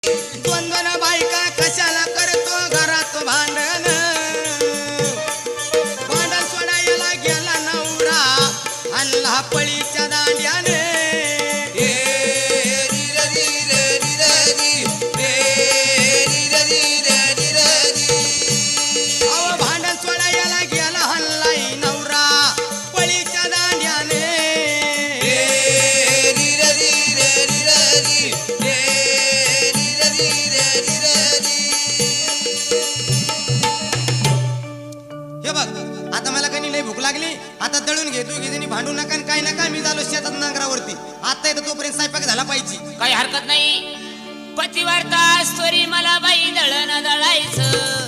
द्वंद्वन बायका कशाला करतो घरात भांडण भांडण सोडायला गेला नवरा आणला पळीच्या दांड्याने भांडण सोडायला गेला हल्लाई नवरा पळीच्या दांड्याने हे बघ आता मला काही लई भूक लागली आता दळून घेतो की भांडू नका आणि काय नका मी झालो शेतात नांगरावरती आता येतो तोपर्यंत स्वयंपाक झाला पाहिजे काही हरकत नाही पतिवार्ता स्वरी मला बाई दळण दळायचं